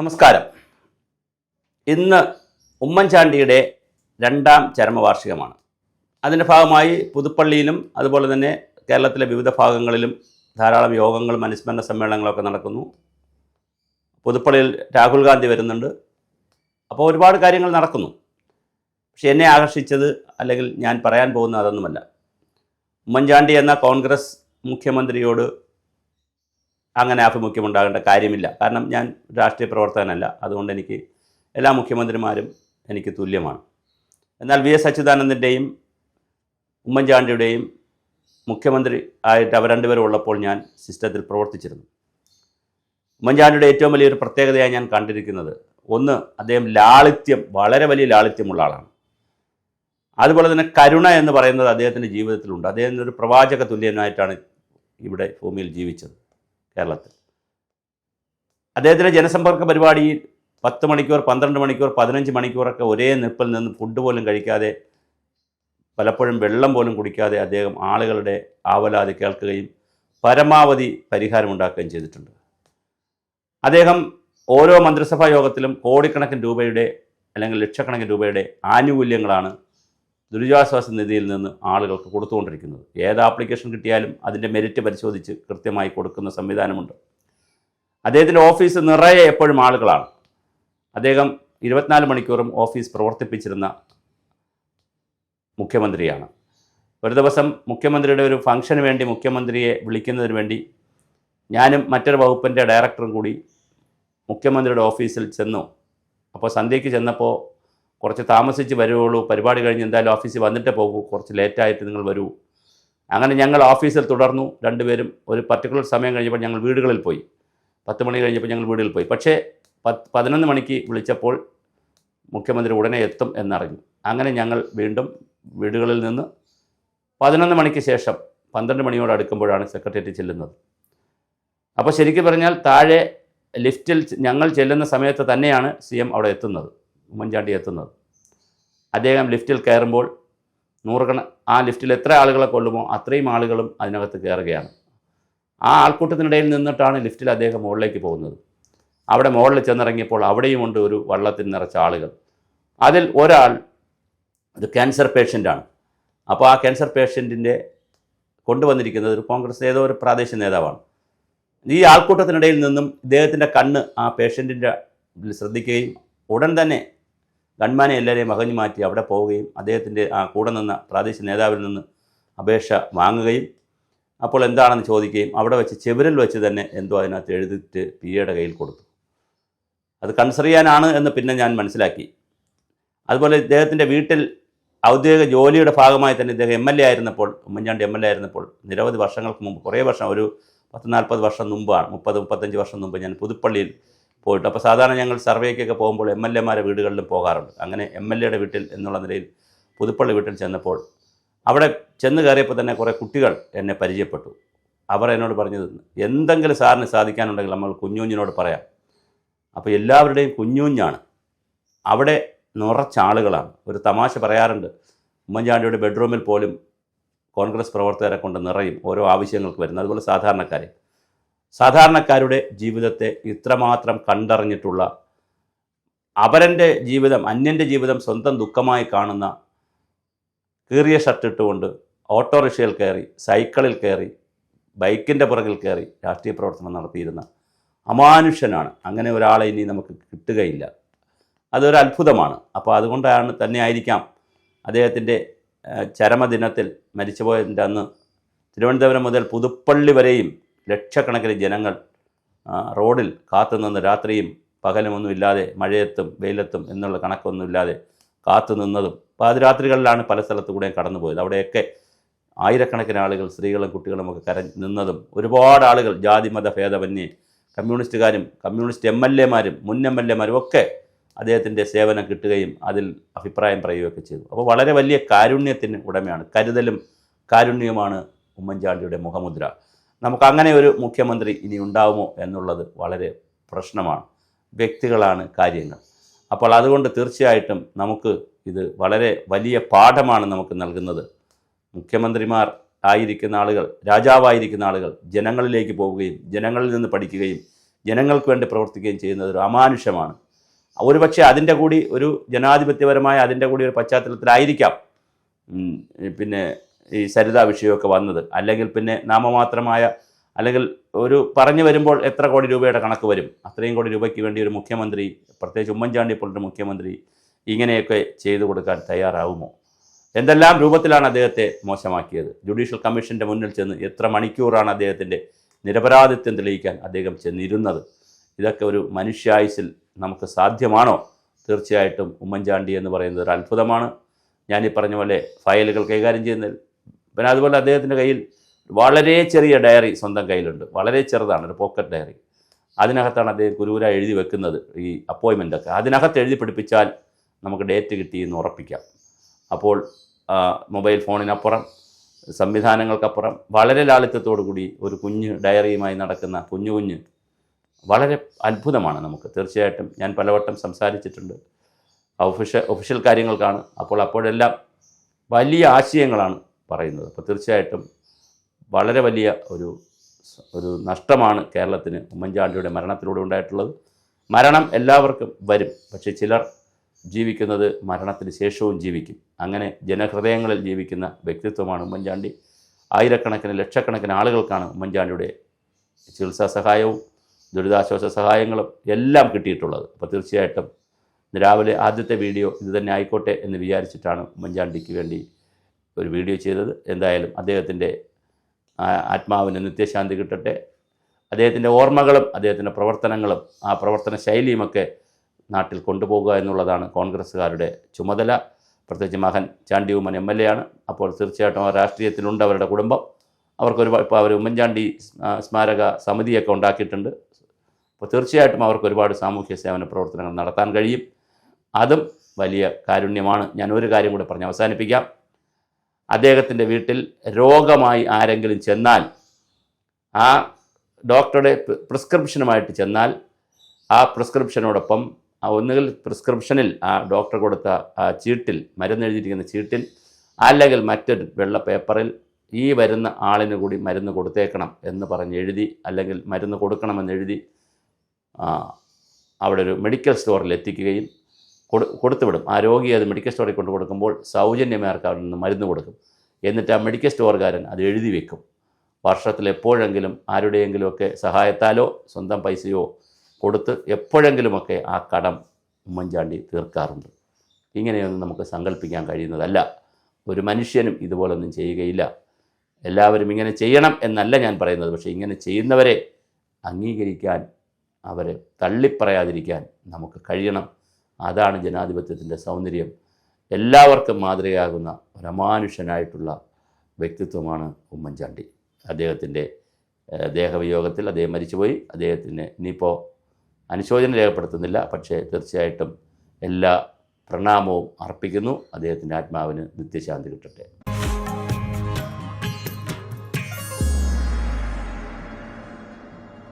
നമസ്കാരം. ഇന്ന് ഉമ്മൻചാണ്ടിയുടെ രണ്ടാം ചരമവാർഷികമാണ്. അതിൻ്റെ ഭാഗമായി പുതുപ്പള്ളിയിലും അതുപോലെ തന്നെ കേരളത്തിലെ വിവിധ ഭാഗങ്ങളിലും ധാരാളം യോഗങ്ങളും അനുസ്മരണ സമ്മേളനങ്ങളൊക്കെ നടക്കുന്നു. പുതുപ്പള്ളിയിൽ രാഹുൽ ഗാന്ധി വരുന്നുണ്ട്. അപ്പോൾ ഒരുപാട് കാര്യങ്ങൾ നടക്കുന്നു. പക്ഷെ എന്നെ ആകർഷിച്ചത് അല്ലെങ്കിൽ ഞാൻ പറയാൻ പോകുന്ന അതൊന്നുമല്ല. ഉമ്മൻചാണ്ടി എന്ന കോൺഗ്രസ് മുഖ്യമന്ത്രിയോട് അങ്ങനെ ആഭിമുഖ്യമുണ്ടാകേണ്ട കാര്യമില്ല. കാരണം ഞാൻ രാഷ്ട്രീയ പ്രവർത്തകനല്ല. അതുകൊണ്ട് എനിക്ക് എല്ലാ മുഖ്യമന്ത്രിമാരും എനിക്ക് തുല്യമാണ്. എന്നാൽ വി.എസ്. അച്യുതാനന്ദൻ്റെയും ഉമ്മൻചാണ്ടിയുടെയും മുഖ്യമന്ത്രി ആയിട്ട് അവർ രണ്ടുപേരും ഉള്ളപ്പോൾ ഞാൻ സിസ്റ്റത്തിൽ പ്രവർത്തിച്ചിരുന്നു. ഉമ്മൻചാണ്ടിയുടെ ഏറ്റവും വലിയൊരു പ്രത്യേകതയായി ഞാൻ കണ്ടിരിക്കുന്നത്, ഒന്ന്, അദ്ദേഹം വളരെ വലിയ ലാളിത്യമുള്ള ആളാണ്. അതുപോലെ തന്നെ കരുണ എന്ന് പറയുന്നത് അദ്ദേഹത്തിൻ്റെ ജീവിതത്തിലുണ്ട്. അദ്ദേഹം ഒരു പ്രവാചക തുല്യനായിട്ടാണ് ഇവിടെ ഭൂമിയിൽ ജീവിച്ചത്. കേരളത്തിൽ അദ്ദേഹത്തിൻ്റെ ജനസമ്പർക്ക പരിപാടിയിൽ 10 മണിക്കൂർ, 12 മണിക്കൂർ, 15 മണിക്കൂറൊക്കെ ഒരേ നിപ്പിൽ നിന്ന് ഫുഡ് പോലും കഴിക്കാതെ, പലപ്പോഴും വെള്ളം പോലും കുടിക്കാതെ അദ്ദേഹം ആളുകളുടെ ആവലാതി കേൾക്കുകയും പരമാവധി പരിഹാരമുണ്ടാക്കുകയും ചെയ്തിട്ടുണ്ട്. അദ്ദേഹം ഓരോ മന്ത്രിസഭാ യോഗത്തിലും കോടിക്കണക്കിന് രൂപയുടെ അല്ലെങ്കിൽ ലക്ഷക്കണക്കിന് രൂപയുടെ ആനുകൂല്യങ്ങളാണ് ദുരിതാശ്വാസ നിധിയിൽ നിന്ന് ആളുകൾക്ക് കൊടുത്തുകൊണ്ടിരിക്കുന്നത്. ഏത് ആപ്ലിക്കേഷൻ കിട്ടിയാലും അതിൻ്റെ മെരിറ്റ് പരിശോധിച്ച് കൃത്യമായി കൊടുക്കുന്ന സംവിധാനമുണ്ട്. അദ്ദേഹത്തിൻ്റെ ഓഫീസ് നിറയെ എപ്പോഴും ആളുകളാണ്. അദ്ദേഹം 24 മണിക്കൂറും ഓഫീസ് പ്രവർത്തിപ്പിച്ചിരുന്ന മുഖ്യമന്ത്രിയാണ്. ഒരു ദിവസം മുഖ്യമന്ത്രിയുടെ ഒരു ഫംഗ്ഷന് വേണ്ടി മുഖ്യമന്ത്രിയെ വിളിക്കുന്നതിന് വേണ്ടി ഞാനും മറ്റൊരു വകുപ്പിൻ്റെ ഡയറക്ടറും കൂടി മുഖ്യമന്ത്രിയുടെ ഓഫീസിൽ ചെന്നു. അപ്പോൾ സന്ധ്യയ്ക്ക് ചെന്നപ്പോൾ, കുറച്ച് താമസിച്ച് വരുവുള്ളൂ, പരിപാടി കഴിഞ്ഞ് എന്തായാലും ഓഫീസിൽ വന്നിട്ടേ പോകൂ, കുറച്ച് ലേറ്റായിട്ട് നിങ്ങൾ വരൂ. അങ്ങനെ ഞങ്ങൾ ഓഫീസിൽ തുടർന്നു. രണ്ടുപേരും ഒരു പർട്ടിക്കുലർ സമയം കഴിഞ്ഞപ്പോൾ ഞങ്ങൾ വീടുകളിൽ പോയി. 10 മണി കഴിഞ്ഞപ്പോൾ ഞങ്ങൾ വീടുകളിൽ പോയി. പക്ഷേ 11 മണിക്ക് വിളിച്ചപ്പോൾ മുഖ്യമന്ത്രി ഉടനെ എത്തും എന്നറിഞ്ഞു. അങ്ങനെ ഞങ്ങൾ വീണ്ടും വീടുകളിൽ നിന്ന് 11 മണിക്ക് ശേഷം 12 മണിയോട് അടുക്കുമ്പോഴാണ് സെക്രട്ടേറിയറ്റ് ചെല്ലുന്നത്. അപ്പോൾ ശരിക്കും പറഞ്ഞാൽ താഴെ ലിഫ്റ്റിൽ ഞങ്ങൾ ചെല്ലുന്ന സമയത്ത് തന്നെയാണ് CM അവിടെ എത്തുന്നത്, ഉമ്മൻചാണ്ടി എത്തുന്നത്. അദ്ദേഹം ലിഫ്റ്റിൽ കയറുമ്പോൾ ആ ലിഫ്റ്റിൽ എത്ര ആളുകളെ കൊള്ളുമോ അത്രയും ആളുകളും അതിനകത്ത് കയറുകയാണ്. ആ ആൾക്കൂട്ടത്തിനിടയിൽ നിന്നിട്ടാണ് ലിഫ്റ്റിൽ അദ്ദേഹം മുകളിലേക്ക് പോകുന്നത്. അവിടെ മുകളിൽ ചെന്നിറങ്ങിയപ്പോൾ അവിടെയുമുണ്ട് ഒരു വള്ളത്തിൽ നിറച്ച ആളുകൾ. അതിൽ ഒരാൾ ഒരു ക്യാൻസർ പേഷ്യൻ്റാണ്. അപ്പോൾ ആ ക്യാൻസർ പേഷ്യൻറ്റിൻ്റെ കൊണ്ടുവന്നിരിക്കുന്നത് ഒരു കോൺഗ്രസ് ഏതോ ഒരു പ്രാദേശിക നേതാവാണ്. ഈ ആൾക്കൂട്ടത്തിനിടയിൽ നിന്നും ഇദ്ദേഹത്തിൻ്റെ കണ്ണ് ആ പേഷ്യൻറ്റിൻ്റെ ശ്രദ്ധിക്കുകയും ഉടൻ തന്നെ ഗൺമാനെ എല്ലാവരെയും അകഞ്ഞു മാറ്റി അവിടെ പോവുകയും അദ്ദേഹത്തിൻ്റെ ആ കൂടെ നിന്ന പ്രാദേശിക നേതാവിൽ നിന്ന് അപേക്ഷ വാങ്ങുകയും അപ്പോൾ എന്താണെന്ന് ചോദിക്കുകയും അവിടെ വെച്ച് ചെവിരിൽ വെച്ച് തന്നെ എന്തോ അതിനകത്ത് എഴുതിയിട്ട് PAയുടെ കയ്യിൽ കൊടുത്തു. അത് കൺസർ ചെയ്യാനാണ് എന്ന് പിന്നെ ഞാൻ മനസ്സിലാക്കി. അതുപോലെ ഇദ്ദേഹത്തിൻ്റെ വീട്ടിൽ ഔദ്യോഗിക ജോലിയുടെ ഭാഗമായി തന്നെ ഇദ്ദേഹം MLA ആയിരുന്നപ്പോൾ, ഉമ്മൻചാണ്ടി MLA ആയിരുന്നപ്പോൾ നിരവധി വർഷങ്ങൾക്ക് മുമ്പ്, കുറേ വർഷം, ഒരു 10-40 വർഷം മുമ്പാണ്, 30-35 വർഷം മുമ്പ് ഞാൻ പുതുപ്പള്ളിയിൽ പോയിട്ട്, അപ്പോൾ സാധാരണ ഞങ്ങൾ സർവേക്കൊക്കെ പോകുമ്പോൾ MLA-മാരെ വീടുകളിലും പോകാറുണ്ട്. അങ്ങനെ MLA-യുടെ വീട്ടിൽ എന്നുള്ള നിലയിൽ പുതുപ്പള്ളി വീട്ടിൽ ചെന്നപ്പോൾ അവിടെ ചെന്ന് കയറിയപ്പോൾ തന്നെ കുറേ കുട്ടികൾ എന്നെ പരിചയപ്പെട്ടു. അവർ എന്നോട് പറഞ്ഞത്, എന്തെങ്കിലും സാറിന് സാധിക്കാനുണ്ടെങ്കിൽ നമ്മൾ കുഞ്ഞുഞ്ഞിനോട് പറയാം. അപ്പോൾ എല്ലാവരുടെയും കുഞ്ഞുഞ്ഞാണ്. അവിടെ നിറച്ചാളുകളാണ്. ഒരു തമാശ പറയാറുണ്ട്, ഉമ്മൻചാണ്ടിയുടെ ബെഡ്റൂമിൽ പോലും കോൺഗ്രസ് പ്രവർത്തകരെ കൊണ്ട് നിറയും ഓരോ ആവശ്യങ്ങൾക്ക് വരുന്നത്. അതുപോലെ സാധാരണക്കാരുടെ ജീവിതത്തെ ഇത്രമാത്രം കണ്ടറിഞ്ഞിട്ടുള്ള, അവരൻ്റെ ജീവിതം, അന്യൻ്റെ ജീവിതം സ്വന്തം ദുഃഖമായി കാണുന്ന, കീറിയ ഷർട്ടിട്ടുകൊണ്ട് ഓട്ടോറിക്ഷയിൽ കയറി, സൈക്കിളിൽ കയറി, ബൈക്കിൻ്റെ പുറകിൽ കയറി രാഷ്ട്രീയ പ്രവർത്തനം നടത്തിയിരുന്ന അമാനുഷ്യനാണ്. അങ്ങനെ ഒരാളെ ഇനി നമുക്ക് കിട്ടുകയില്ല. അതൊരു അത്ഭുതമാണ്. അപ്പോൾ അതുകൊണ്ടാണ് തന്നെ ആയിരിക്കാം അദ്ദേഹത്തിൻ്റെ ചരമദിനത്തിൽ, മരിച്ചുപോയതിൻ്റെ അന്ന്, തിരുവനന്തപുരം മുതൽ പുതുപ്പള്ളി വരെയും ലക്ഷക്കണക്കിന് ജനങ്ങൾ റോഡിൽ കാത്തുനിന്ന് രാത്രിയും പകലുമൊന്നുമില്ലാതെ, മഴയത്തും വെയിലത്തും എന്നുള്ള കണക്കൊന്നുമില്ലാതെ കാത്തുനിന്നതും, പാതിരാത്രികളിലാണ് പല സ്ഥലത്തു കൂടെയും കടന്നുപോയത്. അവിടെയൊക്കെ ആയിരക്കണക്കിന് ആളുകൾ, സ്ത്രീകളും കുട്ടികളും ഒക്കെ നിന്നതും, ഒരുപാട് ആളുകൾ ജാതിമത ഭേദമന്യേ, കമ്മ്യൂണിസ്റ്റുകാരും കമ്മ്യൂണിസ്റ്റ് MLA-മാരും മുൻ MLA-മാരും ഒക്കെ അദ്ദേഹത്തിൻ്റെ സേവനം കിട്ടുകയും അതിൽ അഭിപ്രായം പറയുകയൊക്കെ ചെയ്തു. അപ്പോൾ വളരെ വലിയ കാരുണ്യത്തിന് ഉടമയാണ്. കരുതലും കാരുണ്യവുമാണ് ഉമ്മൻചാണ്ടിയുടെ മുഖമുദ്ര. നമുക്കങ്ങനെ ഒരു മുഖ്യമന്ത്രി ഇനി ഉണ്ടാവുമോ എന്നുള്ളത് വളരെ പ്രശ്നമാണ്. വ്യക്തികളാണ് കാര്യങ്ങൾ. അപ്പോൾ അതുകൊണ്ട് തീർച്ചയായിട്ടും നമുക്ക് ഇത് വളരെ വലിയ പാഠമാണ് നമുക്ക് നൽകുന്നത്. മുഖ്യമന്ത്രിമാർ ആയിരിക്കുന്ന ആളുകൾ, രാജാവായിരിക്കുന്ന ആളുകൾ ജനങ്ങളിലേക്ക് പോവുകയും ജനങ്ങളിൽ നിന്ന് പഠിക്കുകയും ജനങ്ങൾക്ക് വേണ്ടി പ്രവർത്തിക്കുകയും ചെയ്യുന്നത് ഒരു അമാനുഷമാണ്. ഒരുപക്ഷെ അതിൻ്റെ കൂടി ഒരു ജനാധിപത്യപരമായ അതിൻ്റെ കൂടി ഒരു പശ്ചാത്തലത്തിലായിരിക്കാം പിന്നെ ഈ സരിതാ വിഷയമൊക്കെ വന്നത്. അല്ലെങ്കിൽ പിന്നെ നാമമാത്രമായ, അല്ലെങ്കിൽ ഒരു പറഞ്ഞു വരുമ്പോൾ എത്ര കോടി രൂപയുടെ കണക്ക് വരും, അത്രയും കോടി രൂപയ്ക്ക് വേണ്ടി ഒരു മുഖ്യമന്ത്രി, പ്രത്യേകിച്ച് ഉമ്മൻചാണ്ടി പോലൊരു മുഖ്യമന്ത്രി ഇങ്ങനെയൊക്കെ ചെയ്തു കൊടുക്കാൻ തയ്യാറാവുമോ? എന്തെല്ലാം രൂപത്തിലാണ് അദ്ദേഹത്തെ മോശമാക്കിയത്. ജുഡീഷ്യൽ കമ്മീഷൻ്റെ മുന്നിൽ ചെന്ന് എത്ര മണിക്കൂറാണ് അദ്ദേഹത്തിൻ്റെ നിരപരാധിത്വം തെളിയിക്കാൻ അദ്ദേഹം ചെന്നിരുന്നത്. ഇതൊക്കെ ഒരു മനുഷ്യായുസിൽ നമുക്ക് സാധ്യമാണോ? തീർച്ചയായിട്ടും ഉമ്മൻചാണ്ടി എന്ന് പറയുന്നത് ഒരു അത്ഭുതമാണ്. ഞാനീ പറഞ്ഞ പോലെ ഫയലുകൾ കൈകാര്യം ചെയ്യുന്നതിൽ, പിന്നെ അതുപോലെ അദ്ദേഹത്തിൻ്റെ കയ്യിൽ വളരെ ചെറിയ ഡയറി സ്വന്തം കയ്യിലുണ്ട്, വളരെ ചെറുതാണ്, ഒരു പോക്കറ്റ് ഡയറി. അതിനകത്താണ് അദ്ദേഹം കുരൂര എഴുതി വെക്കുന്നത് ഈ അപ്പോയിൻമെൻ്റൊക്കെ. അതിനകത്ത് എഴുതി പിടിപ്പിച്ചാൽ നമുക്ക് ഡേറ്റ് കിട്ടിയെന്ന് ഉറപ്പിക്കാം. അപ്പോൾ മൊബൈൽ ഫോണിനപ്പുറം, സംവിധാനങ്ങൾക്കപ്പുറം വളരെ ലാളിത്യത്തോടു കൂടി ഒരു കുഞ്ഞ് ഡയറിയുമായി നടക്കുന്ന കുഞ്ഞു വളരെ അത്ഭുതമാണ് നമുക്ക്. തീർച്ചയായിട്ടും ഞാൻ പലവട്ടം സംസാരിച്ചിട്ടുണ്ട്, ഒഫീഷ്യൽ കാര്യങ്ങൾക്കാണ്. അപ്പോഴെല്ലാം വലിയ ആശയങ്ങളാണ് പറയുന്നത്. അപ്പോൾ തീർച്ചയായിട്ടും വളരെ വലിയ ഒരു നഷ്ടമാണ് കേരളത്തിന് ഉമ്മൻചാണ്ടിയുടെ മരണത്തിലൂടെ ഉണ്ടായിട്ടുള്ളത്. മരണം എല്ലാവർക്കും വരും, പക്ഷേ ചിലർ ജീവിക്കുന്നത് മരണത്തിന് ശേഷവും ജീവിക്കും. അങ്ങനെ ജനഹൃദയങ്ങളിൽ ജീവിക്കുന്ന വ്യക്തിത്വമാണ് ഉമ്മൻചാണ്ടി. ആയിരക്കണക്കിന് ലക്ഷക്കണക്കിന് ആളുകൾക്കാണ് ഉമ്മൻചാണ്ടിയുടെ ചികിത്സാ സഹായവും ദുരിതാശ്വാസ സഹായങ്ങളും എല്ലാം കിട്ടിയിട്ടുള്ളത്. അപ്പോൾ തീർച്ചയായിട്ടും രാവിലെ ആദ്യത്തെ വീഡിയോ ഇത് തന്നെ ആയിക്കോട്ടെ എന്ന് വിചാരിച്ചിട്ടാണ് ഉമ്മൻചാണ്ടിക്ക് വേണ്ടി ഒരു വീഡിയോ ചെയ്തത്. എന്തായാലും അദ്ദേഹത്തിൻ്റെ ആത്മാവിന് നിത്യശാന്തി കിട്ടട്ടെ. അദ്ദേഹത്തിൻ്റെ ഓർമ്മകളും അദ്ദേഹത്തിൻ്റെ പ്രവർത്തനങ്ങളും ആ പ്രവർത്തന ശൈലിയുമൊക്കെ നാട്ടിൽ കൊണ്ടുപോകുക എന്നുള്ളതാണ് കോൺഗ്രസ്സുകാരുടെ ചുമതല. പ്രത്യേകിച്ച് മകൻ ചാണ്ടി ഉമ്മൻ MLA ആണ്. അപ്പോൾ തീർച്ചയായിട്ടും ആ രാഷ്ട്രീയത്തിലുണ്ട് അവരുടെ കുടുംബം. ഇപ്പോൾ അവർ ഉമ്മൻചാണ്ടി സ്മാരക സമിതിയൊക്കെ ഉണ്ടാക്കിയിട്ടുണ്ട്. അപ്പോൾ തീർച്ചയായിട്ടും അവർക്ക് ഒരുപാട് സാമൂഹ്യ സേവന പ്രവർത്തനങ്ങൾ നടത്താൻ കഴിയും. അതും വലിയ കാരുണ്യമാണ്. ഞാൻ ഒരു കാര്യം കൂടെ പറഞ്ഞ് അവസാനിപ്പിക്കാം. അദ്ദേഹത്തിൻ്റെ വീട്ടിൽ രോഗമായി ആരെങ്കിലും ചെന്നാൽ, ആ ഡോക്ടറുടെ പ്രിസ്ക്രിപ്ഷനുമായിട്ട് ചെന്നാൽ, ആ പ്രിസ്ക്രിപ്ഷനോടൊപ്പം ഒന്നുകിൽ പ്രിസ്ക്രിപ്ഷനിൽ ആ ഡോക്ടർ കൊടുത്ത ആ ചീട്ടിൽ, മരുന്ന് എഴുതിയിരിക്കുന്ന ചീട്ടിൽ, അല്ലെങ്കിൽ മറ്റൊരു വെള്ള പേപ്പറിൽ ഈ വരുന്ന ആളിന് കൂടി മരുന്ന് കൊടുത്തേക്കണം എന്ന് പറഞ്ഞ് എഴുതി, അല്ലെങ്കിൽ മരുന്ന് കൊടുക്കണമെന്ന് എഴുതി അവിടെ ഒരു മെഡിക്കൽ സ്റ്റോറിൽ എത്തിക്കുകയും കൊടുത്തുവിടും. ആ രോഗി അത് മെഡിക്കൽ സ്റ്റോറിൽ കൊണ്ട് കൊടുക്കുമ്പോൾ സൗജന്യമാർക്ക് അവിടെ നിന്ന് മരുന്ന് കൊടുക്കും. എന്നിട്ട് ആ മെഡിക്കൽ സ്റ്റോറുകാരൻ അത് എഴുതി വെക്കും. വർഷത്തിൽ എപ്പോഴെങ്കിലും ആരുടെയെങ്കിലുമൊക്കെ സഹായത്താലോ സ്വന്തം പൈസയോ കൊടുത്ത് എപ്പോഴെങ്കിലുമൊക്കെ ആ കടം ഉമ്മൻചാണ്ടി തീർക്കാറുണ്ട്. ഇങ്ങനെയൊന്നും നമുക്ക് സങ്കല്പിക്കാൻ കഴിയുന്നതല്ല. ഒരു മനുഷ്യനും ഇതുപോലൊന്നും ചെയ്യുകയില്ല. എല്ലാവരും ഇങ്ങനെ ചെയ്യണം എന്നല്ല ഞാൻ പറയുന്നത്. പക്ഷേ ഇങ്ങനെ ചെയ്യുന്നവരെ അംഗീകരിക്കാൻ, അവരെ തള്ളിപ്പറയാതിരിക്കാൻ നമുക്ക് കഴിയണം. അതാണ് ജനാധിപത്യത്തിൻ്റെ സൗന്ദര്യം. എല്ലാവർക്കും മാതൃകയാകുന്ന ഒരു അമാനുഷനായിട്ടുള്ള വ്യക്തിത്വമാണ് ഉമ്മൻചാണ്ടി. അദ്ദേഹത്തിൻ്റെ ദേഹവിയോഗത്തിൽ അദ്ദേഹം മരിച്ചുപോയി. അദ്ദേഹത്തിന് ഇനിയിപ്പോൾ അനുശോചനം രേഖപ്പെടുത്തുന്നില്ല, പക്ഷേ തീർച്ചയായിട്ടും എല്ലാ പ്രണാമവും അർപ്പിക്കുന്നു. അദ്ദേഹത്തിൻ്റെ ആത്മാവിന് നിത്യശാന്തി കിട്ടട്ടെ.